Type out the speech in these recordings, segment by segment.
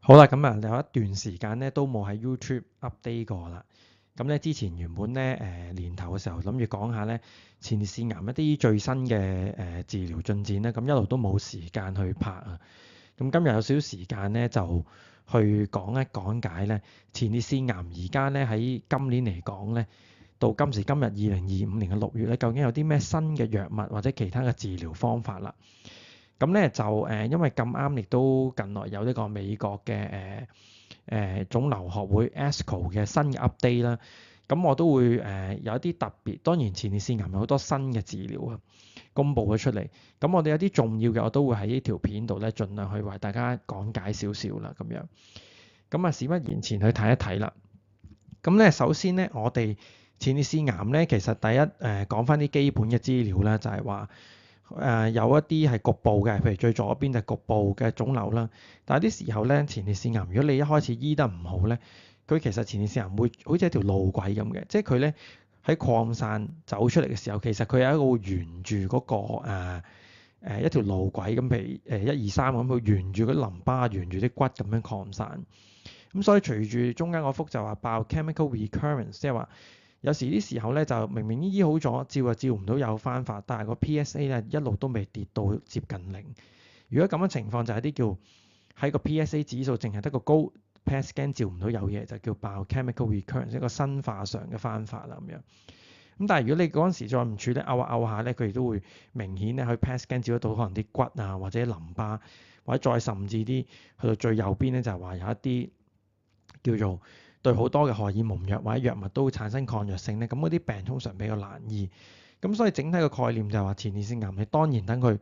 好啦，咁啊有一段時間咧都冇喺 YouTube update 過啦。咁咧之前原本咧年頭嘅時候諗住講下咧前列腺癌一啲最新嘅治療進展咧，咁一路都冇時間去拍啊。咁今日有少少時間咧就去講解咧前列腺癌而家咧喺今年嚟講咧，到今時今日2025年嘅6月咧，究竟有啲咩新嘅藥物或者其他嘅治療方法啦？咁咧就因為咁啱，亦都近來有呢個美國嘅腫瘤學會 ASCO 嘅新嘅 update 啦。咁我都會有一啲特別，當然前列腺癌有好多新嘅治療啊，公布咗出嚟。咁我哋有啲重要嘅，我都會喺呢條片度咧，盡量去為大家講解少少啦，咁樣。咁啊，事不宜遲，去睇一睇啦。咁咧，首先咧，我哋前列腺癌咧，其實第一講翻啲基本嘅資料啦，就係話。有一啲係局部嘅，譬如最左邊就係局部嘅腫瘤啦。但係啲時候咧，前列腺癌如果你一開始醫得唔好咧，佢其實前列腺癌會好似一條路軌咁嘅，即係佢咧喺擴散走出嚟嘅時候，其實佢有一個會沿住嗰個一條路軌咁，譬如1、2、3咁，佢沿住嗰啲淋巴、沿住啲骨咁樣擴散。咁所以隨住中間嗰幅就話biochemical recurrence，即係話。有時啲時候咧就明明醫好咗，照就照唔到有翻發，但係個 PSA 咧一路都未跌到接近0。如果咁嘅情況就係啲叫喺個 PSA 指數淨係得個高 PET scan 照唔到有嘢，就叫 biochemical recurrence，一個生化上嘅翻發啦咁樣。咁但係如果你嗰陣時再唔處理拗下咧，佢亦都會明顯咧去 PET scan 照得到可能啲骨啊或者淋巴，或者再甚至啲去到最右邊咧就係話有一啲叫做。對好多嘅荷爾蒙藥或者藥物都會產生抗藥性咧，咁嗰啲病通常比較難醫。咁所以整體嘅概念就係話前列腺癌，你當然等佢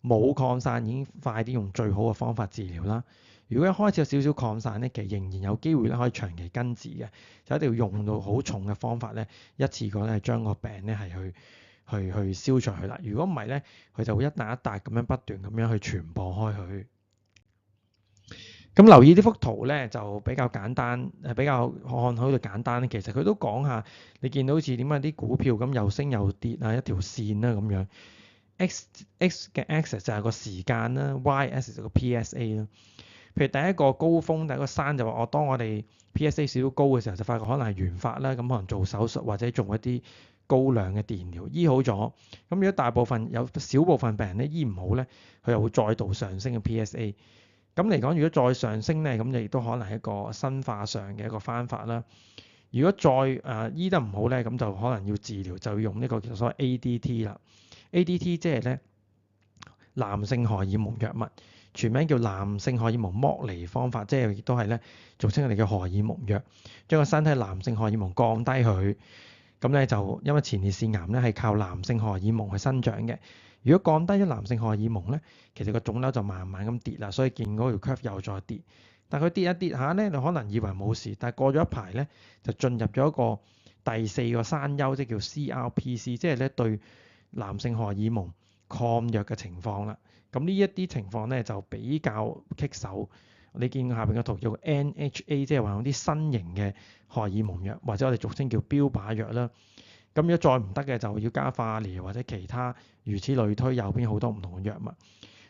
冇擴散已經快啲用最好嘅方法治療啦。如果一開始有少少擴散咧，其實仍然有機會咧可以長期根治嘅，就一定要用到好重嘅方法咧，一次過咧將個病咧係去消除佢啦。如果唔係咧，佢就會一笪一笪咁樣不斷咁樣去傳播開去。咁留意呢幅圖咧就比較簡單，比較看好度簡單咧。其實佢都講下，你見到好似點解啲股票咁又升又跌啊，一條線啦咁樣。X 嘅 axis 就係個時間啦，Y axis 就個 PSA 啦。譬如第一個高峰，第一個山就話當我哋 PSA 少少高嘅時候，就發覺可能係原發啦，咁可能做手術或者做一啲高量嘅電療醫好咗。咁如果大部分有少部分病人咧醫唔好咧，佢又會再度上升嘅 PSA。咁嚟講，如果再上升咧，咁亦都可能係一個生化上嘅一個翻發啦。如果再醫得唔好咧，咁就可能要治療，就要用呢個叫做 ADT 啦。ADT 即係咧男性荷爾蒙藥物，全名叫男性荷爾蒙剝離方法，即係亦都係咧俗稱我哋嘅荷爾蒙藥，將個身體男性荷爾蒙降低佢。咁咧就因為前列腺癌咧係靠男性荷爾蒙去生長嘅。如果降低咗男性荷爾蒙咧，其實個腫瘤就慢慢咁跌啦，所以見嗰條 curve 又再跌。但佢跌一跌下咧，你可能以為冇事，但係過咗一排咧，就進入咗一個第4個山丘，即叫 CRPC，即係咧對男性荷爾蒙抗藥嘅情況啦。咁呢一啲情況咧就比較棘手。你見下邊個圖叫 NHA，即係話用啲新型嘅荷爾蒙藥，或者我哋俗稱叫標靶藥啦。咁如果再唔得嘅，就要加化療或者其他，如此類推，右邊好多唔同嘅藥物。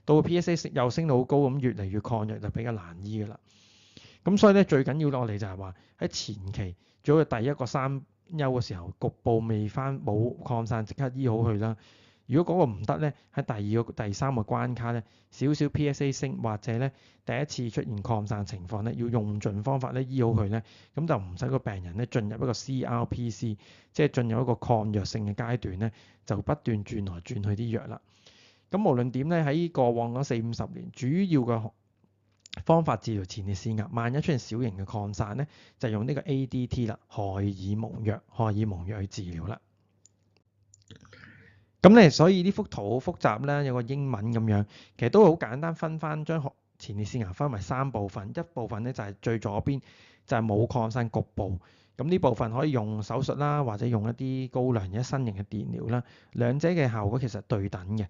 到 PSA 又升到好高，咁越嚟越抗藥就比較難醫噶啦。咁所以咧最緊要我哋就係話喺前期最好第一個山丘嘅時候，局部未翻冇擴散，即刻醫好佢啦。如果嗰個唔得咧，喺第2個、第3個關卡咧，少少 PSA 升或者咧第一次出現擴散情況咧，要用盡方法咧醫好佢咧，咁就唔使個病人咧進入一個 CRPC，即係進入一個抗藥性嘅階段咧，就不斷轉來轉去啲藥啦。咁無論點咧，喺過往嗰40-50年，主要嘅方法治療前列腺癌，萬一出現小型嘅擴散咧，就用呢個 ADT 啦，荷爾蒙藥去治療啦。咁咧，所以呢幅圖好複雜啦，有個英文咁樣，其實都好簡單，分翻將前列腺癌分為3部分，一部分咧就係最左邊就係冇擴散局部，咁呢部分可以用手術啦，或者用一啲高量嘅新型嘅電療啦，兩者嘅效果其實對等嘅，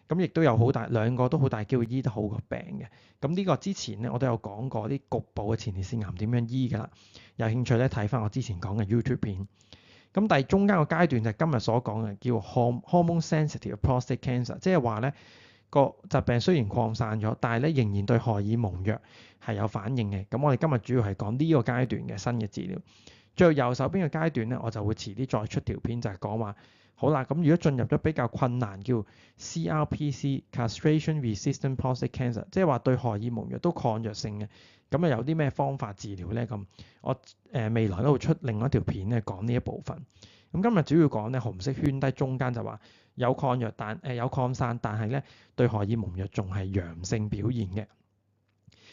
咁亦都有好大兩個都好大機會醫得好個病嘅。咁呢個之前咧我都有講過啲局部嘅前列腺癌點樣醫㗎啦，有興趣咧睇翻我之前講嘅 YouTube 片。咁第中間個階段就係今日所講嘅叫 hormone sensitive prostate cancer，即係話咧個疾病雖然擴散咗，但係咧仍然對荷爾蒙藥係有反應嘅。咁我哋今日主要係講呢個階段嘅新嘅治療。最後右手邊嘅階段咧，我就會遲啲再出條片，就係講話好啦。咁如果進入咗比較困難，叫 CRPC castration resistant prostate cancer， 即係話對荷爾蒙藥都抗藥性嘅，咁啊有啲咩方法治療咧？咁我未來都會出另外一條片咧講呢一部分。咁今日主要講咧紅色圈低中間就話有抗藥，有擴散，但係咧對荷爾蒙藥仲係陽性表現嘅。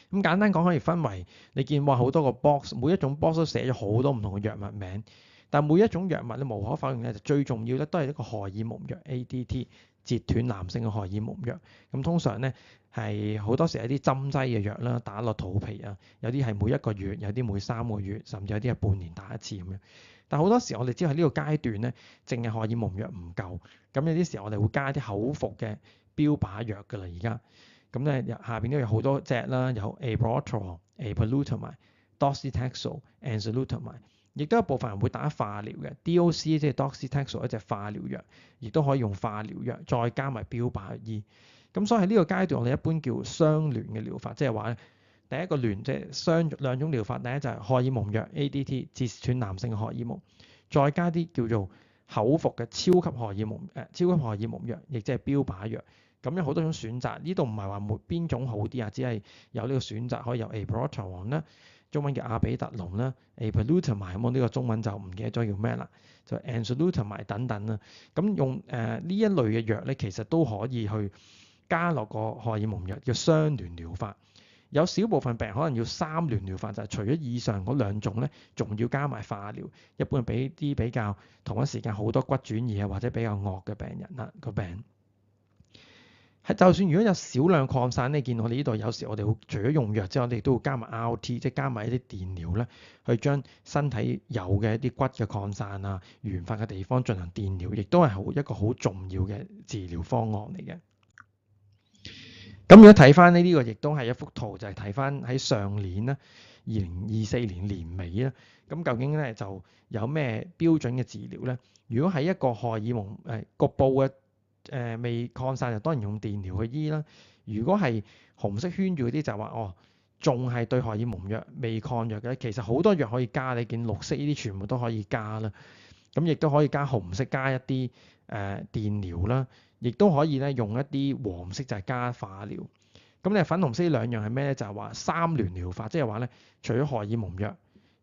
咁簡單講，可以分為你見話好多個 box， 每一種 box 都寫咗好多唔同嘅藥物名，但每一種藥物咧無可否認咧，就最重要咧都係一個荷爾蒙藥 ADT， 截斷男性嘅荷爾蒙藥。咁通常咧係好多時係啲針劑嘅藥啦，打落肚皮啊，有啲係每一個月，有啲每3個月，甚至有啲係半年打一次咁樣。但好多時我哋知喺呢個階段咧，淨係荷爾蒙藥唔夠，咁有啲時候我哋會加啲口服嘅標靶藥㗎啦，而家。咁咧下邊都有好多隻啦，有 abiraterone、apalutamide、docetaxel、enzalutamide， 亦都有部分人會打化療嘅 DOC， 即係 docetaxel 一隻化療藥，亦都可以用化療藥再加埋標靶醫。咁所以喺呢個階段，我哋一般叫雙聯嘅療法，即係話咧第一個聯即係兩種療法，第一就係荷爾蒙藥 ADT 截斷男性嘅荷爾蒙，再加啲叫做口服嘅超級荷爾蒙藥，亦即係標靶藥。咁有好多種選擇，呢度唔係話沒邊種好啲啊，只係有呢個選擇，可以有 abiraterone 啦，中文叫阿比特龍啦 ，apalutamide 咁我呢個中文就唔記得咗叫咩啦，就 enzalutamide 等等啦。咁用呢一類嘅藥咧，其實都可以去加落個荷爾蒙藥，叫雙聯療法。有少部分病人可能要3聯療法，就係除咗以上嗰兩種咧，仲要加埋化療。一般俾啲比較同一時間好多骨轉移啊，或者比較惡嘅病人啦個病。就算如果有少量擴散，你見我哋呢度有時我哋會除咗用藥之外，我哋都會加埋 RT， 即係加埋一啲電療咧，去將身體有嘅一啲骨嘅擴散啊、原發嘅地方進行電療，亦都係一個好重要嘅治療方案嚟嘅。咁如果睇翻呢個，亦都係一幅圖，就係睇翻喺上年啦，2024年年尾啦，咁究竟咧就有咩標準嘅治療咧？如果係一個荷爾蒙局部嘅未擴散，就當然用電療去醫啦。如果係紅色圈住嗰啲就話仲係對荷爾蒙藥未抗藥嘅，其實好多藥可以加。你見綠色呢啲全部都可以加啦。咁亦都可以加紅色加一啲電療啦，亦都可以咧用一啲黃色就係加化療。咁你粉紅色呢兩樣係咩咧？就係話3聯療法，即係話咧除咗荷爾蒙藥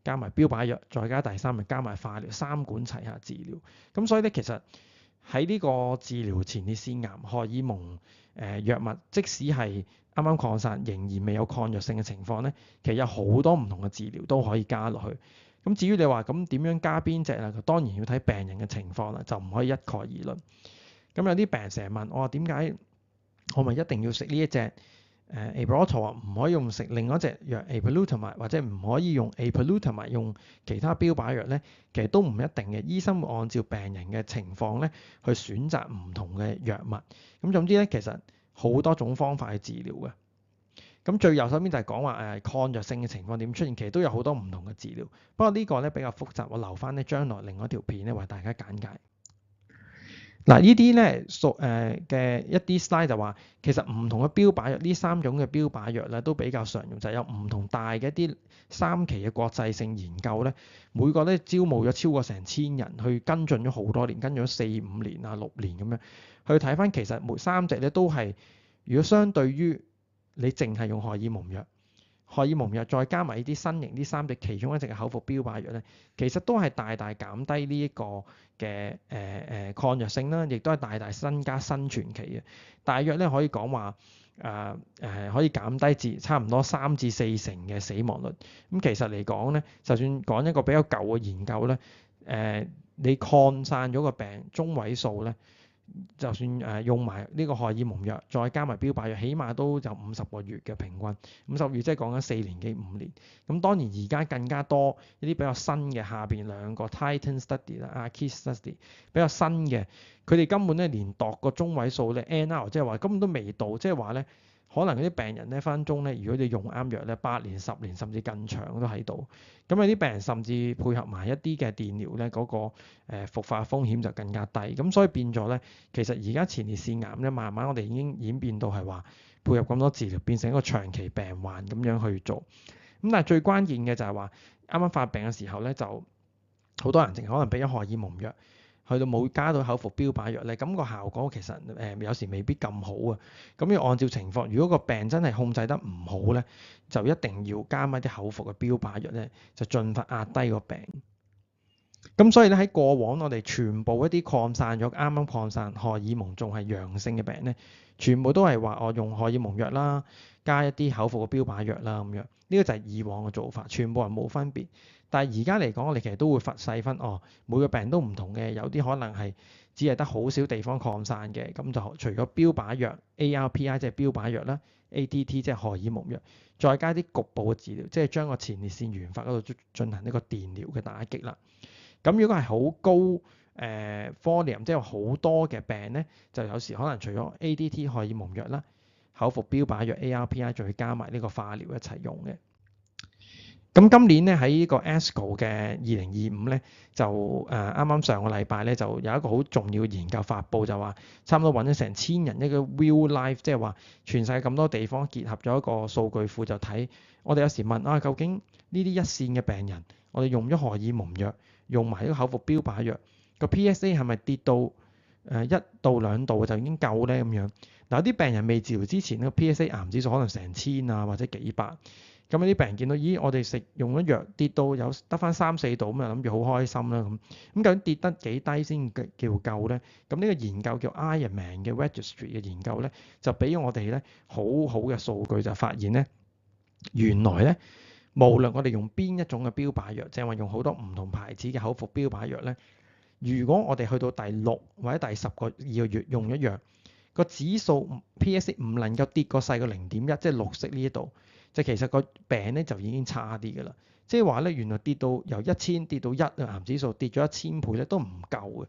加埋標靶藥，再加第三咪加埋化療，3管齊下治療。咁所以咧其實喺呢個治療前列腺癌荷爾蒙藥物，即使係啱啱擴散，仍然未有抗藥性嘅情況咧，其實有好多唔同嘅治療都可以加落去。咁至於你話咁點樣加邊隻啊？當然要睇病人嘅情況啦，就唔可以一概而論。咁有啲病人成日問我話點解我咪一定要食呢一隻abiraterone，唔可以用食另外一隻藥 apalutamide，或者唔可以用 apalutamide 用其他標靶藥咧？其實都唔一定嘅，醫生會按照病人嘅情況咧去選擇唔同嘅藥物。咁總之咧，其實好多種方法去治療嘅。咁最右手邊就係講話抗藥性嘅情況點出現，其實都有好多唔同嘅治療。不過呢個咧比較複雜，我留翻咧將來另外一條片咧為大家簡介。嗱，呢啲咧嘅一啲 slide 就話，其實唔同嘅標靶藥，呢3種嘅標靶藥咧都比較常用，就係有唔同大嘅一啲3期嘅國際性研究咧，每個咧招募咗超過成1000人去跟進咗好多年，跟咗4-5年啊6年咁樣去睇翻，其實每3隻咧都係，如果相對於你淨係用荷爾蒙藥再加埋呢啲新型呢3隻其中一隻嘅口服標靶藥咧，其實都係大大減低呢一個嘅抗藥性啦，亦都係大大增加生存期嘅。大約咧可以講話可以減低至差唔多3至4成嘅死亡率。咁其實嚟講咧，就算講一個比較舊嘅研究咧，你擴散咗個病中位數咧，就算用埋呢個荷爾蒙藥，再加埋標靶藥，起碼都有50個月嘅平均。50個月即係講緊4年幾5年。咁當然而家更加多一啲比較新嘅下邊兩個 Titan Study 啦、KISS Study 比較新嘅，佢哋根本咧連度個中位數咧 NR， 即係話根本都未到，即係話咧可能嗰啲病人咧分鐘咧，如果你用啱藥咧，8年、10年甚至更長都喺度。咁有啲病人甚至配合埋一啲嘅電療咧，嗰個復發風險就更加低。咁所以變咗咧，其實而家前列腺癌咧，慢慢我哋已經演變到係話配合咁多治療，變成一個長期病患咁樣去做。咁但係最關鍵嘅就係話，啱啱發病嘅時候咧，就好多人淨係可能俾咗荷爾蒙藥。去到冇加到口服標靶藥咧，咁個效果其實有時未必咁好啊。咁要按照情況，如果個病真係控制得唔好咧，就一定要加埋啲口服嘅標靶藥咧，就盡快壓低個病。咁所以咧喺過往我哋全部一啲擴散咗，啱啱擴散荷爾蒙仲係陽性嘅病咧，全部都係話我用荷爾蒙藥啦，加一啲口服嘅標靶藥啦咁樣。呢個就係以往嘅做法，全部人冇分別。但係而家嚟講，我哋其實都會細分每個病都唔同嘅，有啲可能係只係得好少地方擴散嘅，咁就除咗標靶藥 ARPI 即係標靶藥啦 ，ADT 即係荷爾蒙藥，再加啲局部嘅治療，即係將個前列腺原發嗰度進行呢個電療嘅打擊啦。咁如果係好高volume，即係好多嘅病咧，就有時可能除咗 ADT 荷爾蒙藥啦，口服標靶藥 ARPI 再加埋呢個化療一齊用嘅。咁今年咧喺呢個 ASCO 嘅2025咧，就啱啱上個禮拜咧就有一個好重要嘅研究發布，就話差唔多揾咗成1000人一個 real life，即係話全世界咁多地方結合咗一個數據庫，就睇我哋有時問究竟呢啲一線嘅病人，我哋用咗荷爾蒙藥，用埋呢個口服標靶藥，個 PSA 係咪跌到1到2度就已經夠咧咁樣？嗱，有啲病人未治療之前呢個 PSA 癌指數可能成千啊或者幾百。咁有啲病人見到，咦，我哋用咗藥跌到有得返3-4度，咁就諗住好開心啦咁。咁究竟跌得幾低先叫夠咧？咁呢個研究叫 Ironman 嘅 Registry 嘅研究咧，就俾我哋咧好好嘅數據，就發現咧，原來咧無論我哋用邊一種嘅標靶藥，即係話用好多唔同牌子嘅口服標靶藥咧，如果我哋去到第6或者第10個月用一樣，個指數 PSA 唔能夠跌過細過0.1，即係綠色呢一度。就其實個病咧就已經差啲嘅啦，即係話咧原來跌到由1000跌到1癌指數跌咗1000倍咧都唔夠嘅。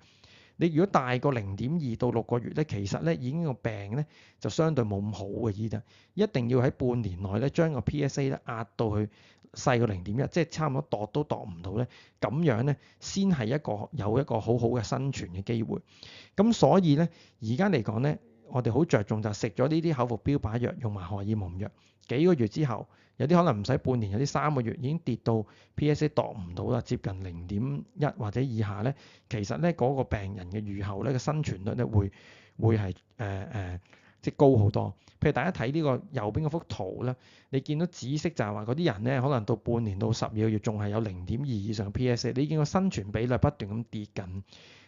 你如果大過0.2到6個月咧，其實咧已經個病咧就相對冇咁好嘅依家，一定要喺半年內咧將個 PSA 咧壓到去細過0.1，即係差唔多度都度唔到咧，咁樣咧先係有一個好好嘅生存嘅機會。咁所以咧而家嚟講咧，我哋好着重就食咗呢啲口服標靶藥，用埋荷爾蒙藥。幾個月之後，有啲可能唔使半年，有啲3個月已經跌到 PSA 度唔到啦，接近0.1或者以下咧。其實咧嗰個病人嘅預後咧嘅生存率咧會係即係高好多。譬如大家睇呢個右邊嗰幅圖咧，你見到紫色就係話嗰啲人咧可能到半年到12個月仲係有0.2以上嘅 PSA，你見個生存比率不斷咁跌緊。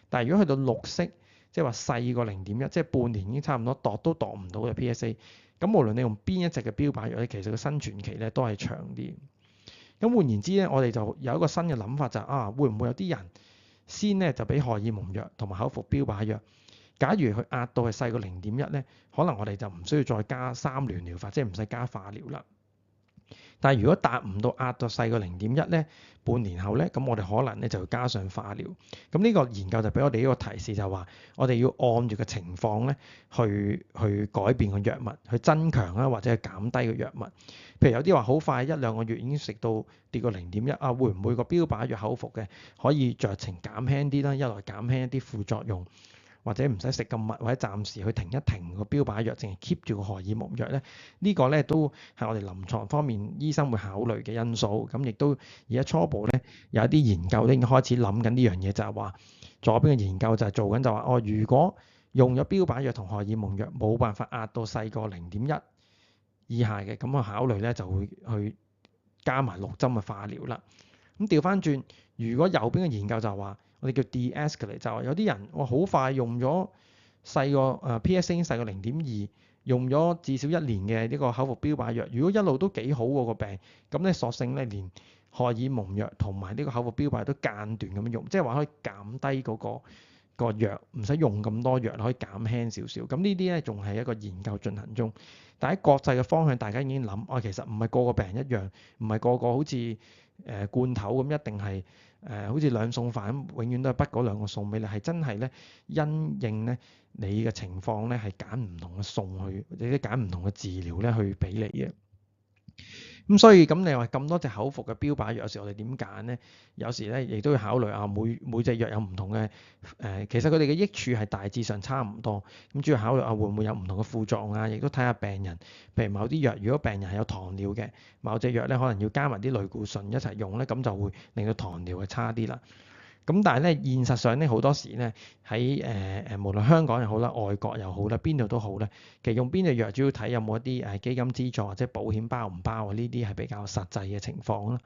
但係如果去到綠色，即係話細過0.1，即係半年已經差唔多度都度唔到嘅 PSA。咁無論你用邊一隻嘅標靶藥咧，其實個生存期咧都係長啲。咁換言之咧，我哋就有一個新嘅諗法就係會唔會有啲人先咧就俾荷爾蒙藥同埋口服標靶藥，假如佢壓到係細過0.1咧，可能我哋就唔需要再加3聯療法，即係唔使加化療啦。但係如果達唔到壓到細過0.1咧，半年後咧，咁我哋可能咧就要加上化療。咁呢個研究就俾我哋一個提示，就係話我哋要按住個情況咧去改變個藥物，去增強啦或者係減低個藥物。譬如有啲話好快1-2個月已經食到跌過0.1會唔會個標靶藥口服嘅可以酌情減輕啲啦？一來減輕一啲副作用，或者唔使食咁密，或者暫時去停一停個標靶藥，淨係 keep 住個荷爾蒙藥咧，呢個咧都係我哋臨床方面醫生會考慮嘅因素。咁亦都而家初步咧有一啲研究咧已經開始諗緊呢樣嘢，就係話左邊嘅研究就係做緊就話如果用咗標靶藥同荷爾蒙藥冇辦法壓到細過0.1以下嘅，咁我考慮咧就會去加埋6針嘅化療啦。咁調翻轉，如果右邊嘅研究就話我哋叫 de-escalate，就係有啲人好快用咗細個PSA 已經細過0.2，用咗至少1年嘅呢個口服標靶藥，如果一路都幾好喎個病，咁咧索性咧連荷爾蒙藥同埋呢個口服標靶藥都間斷咁樣用，即係話可以減低嗰個個藥，唔使用咁多藥，可以減輕少少。咁呢啲咧仲係一個研究進行中，但喺國際嘅方向，大家已經諗，其實唔係個個病人一樣，唔係個個好似罐頭咁一定係好似兩餸飯咁，永遠都係不嗰兩個餸俾你，係真係咧因應咧你嘅情況咧係揀唔同嘅餸去，或者揀唔同嘅治療咧去俾你嘅。咁所以咁你話咁多隻口服嘅標靶藥，有時我哋點揀咧？有時咧亦都要考慮每隻藥有唔同嘅其實佢哋嘅益處係大致上差唔多。咁主要考慮會唔會有唔同嘅副作用啊？亦都睇下病人，譬如某啲藥，如果病人係有糖尿嘅，某隻藥咧可能要加埋啲類固醇一齊用咧，咁就會令到糖尿係差啲啦。咁但係咧，現實上咧好多時咧喺無論香港又好啦，外國又好啦，邊度都好咧，其實用邊隻藥主要睇有冇一啲基金資助或者保險包唔包啊，呢啲係比較實際嘅情況啦。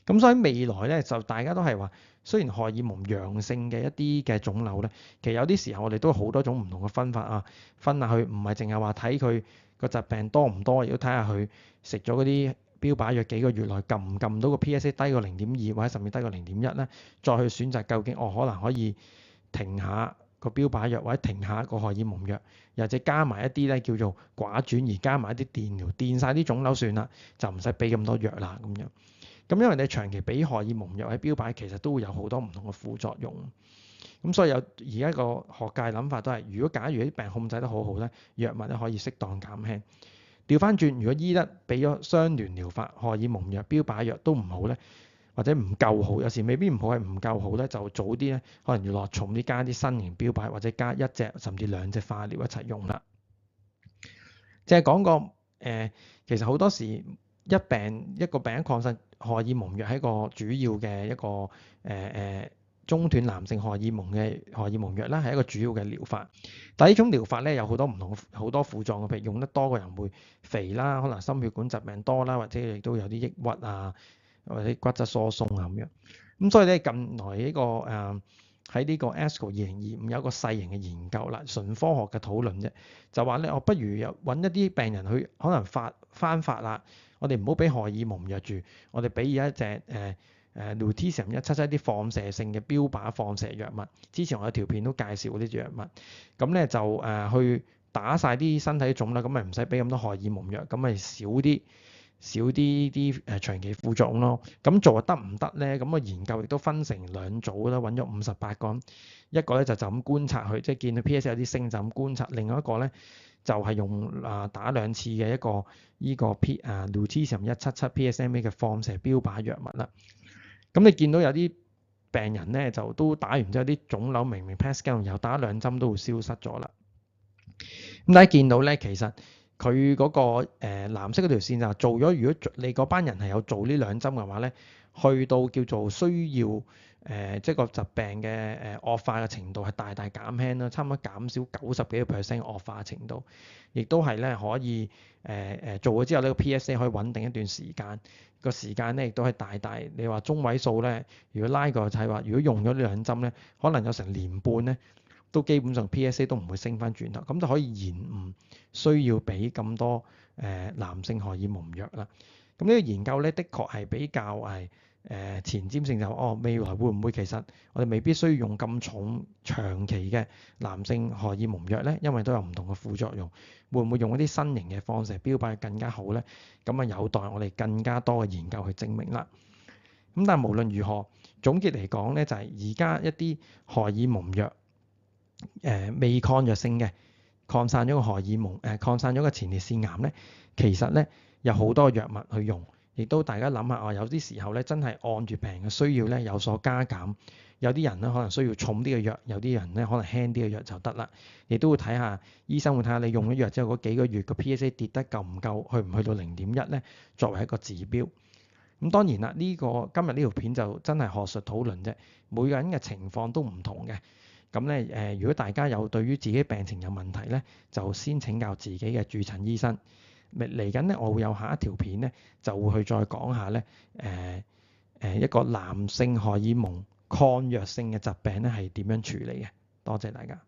咁所以未來咧就大家都係話，雖然荷爾蒙陽性嘅一啲嘅腫瘤咧，其實有啲時候我哋都好多種唔同嘅分法啊，分下去唔係淨係話睇佢個疾病多唔多，亦都睇下佢食咗嗰啲標靶藥幾個月內撳唔撳到個 PSA 低過0.2或者甚至低過0.1咧，再去選擇究竟可能可以停下個標靶藥或者停下個荷爾蒙藥，又或者加埋一啲咧叫做寡轉移，加埋一啲電療，電晒啲腫瘤算啦，就唔使俾咁多藥啦咁樣。咁因為你長期俾荷爾蒙藥喺標靶，其實都會有好多唔同嘅副作用。咁所以而家個學界諗法都係，如果假如啲病控制得好好咧，藥物咧可以適當減輕。調翻轉，如果醫得俾咗雙聯療法，荷爾蒙藥、標靶藥都唔好咧，或者唔夠好，有時未必唔好係唔夠好咧，就早啲咧可能要落重啲加啲新型標靶，或者加一隻甚至兩隻化療一齊用啦。即係講個其實好多時一個病人擴散荷爾蒙藥係一個主要嘅一個中斷男性荷爾蒙嘅荷爾蒙藥啦，係一個主要嘅療法。但係呢種療法咧有好多唔同好多副作用，譬如用得多個人會肥啦，可能心血管疾病多啦，或者亦都有啲抑鬱啊，或者骨質疏鬆啊咁樣。咁所以咧近來呢個喺呢個 ASCO 2025有一個細型嘅研究啦，純科學嘅討論啫，就話咧我不如又揾一啲病人去可能翻發啦，我哋唔好俾荷爾蒙藥住，我哋俾一隻Lutetium 177啲放射性嘅標靶放射藥物。之前我有條片都介紹過呢隻藥物，咁咧就去打晒啲身體腫瘤，咁咪唔使俾咁多荷爾蒙藥，咁咪少啲長期副作用咯。咁做得唔得咧？咁個研究亦都分成兩組啦，揾咗58個，一個咧就咁觀察佢，即係見到 PSA 有啲升就咁觀察；另外一個咧就係用打2次嘅一個Lutetium 177 PSMA 嘅放射標靶藥物啦。咁你見到有啲病人咧就都打完之後啲腫瘤明明 PET scan 又打2針都會消失咗啦。咁大家見到咧，其實佢嗰個藍色嗰條線就做咗，如果你嗰班人係有做呢2針嘅話咧，去到叫做需要即係個疾病嘅惡化嘅程度係大大減輕啦，差唔多減少90幾個% 惡化程度，亦都係咧可以做咗之後呢個 PSA 可以穩定一段時間，個時間咧亦都係大大，你話中位數咧，如果拉過就係話，如果用咗呢2針咧，可能有成年半咧，都基本上 PSA 都唔會升翻轉頭，咁就可以延誤需要俾咁多男性荷爾蒙藥啦。咁呢個研究咧，的確係比較係前瞻性，就未來會唔會其實我哋未必需要用咁重長期嘅男性荷爾蒙藥咧，因為都有唔同嘅副作用，會唔會用一啲新型嘅放射標靶更加好咧？咁啊有待我哋更加多嘅研究去證明啦。咁但係無論如何，總結嚟講咧，就係而家一啲荷爾蒙藥未抗藥性嘅擴散咗個荷爾蒙擴散咗個前列腺癌咧，其實咧有好多藥物去用，亦都大家諗下有啲時候咧真係按住病人嘅需要咧有所加減，有啲人咧可能需要重啲嘅藥，有啲人咧可能輕啲嘅藥就得啦。亦都會睇下醫生會睇下你用咗藥之後嗰幾個月個 PSA 跌得夠唔夠，去唔去到0.1咧，作為一個指標。咁當然啦，今日呢條片就真係學術討論啫，每個人嘅情況都唔同嘅。咁咧如果大家有對於自己病情有問題咧，就先請教自己嘅主診醫生。嚟緊咧，我會有下一條片咧，就會去再講下咧一個男性荷爾蒙抗藥性嘅疾病咧係點樣處理嘅。多謝大家。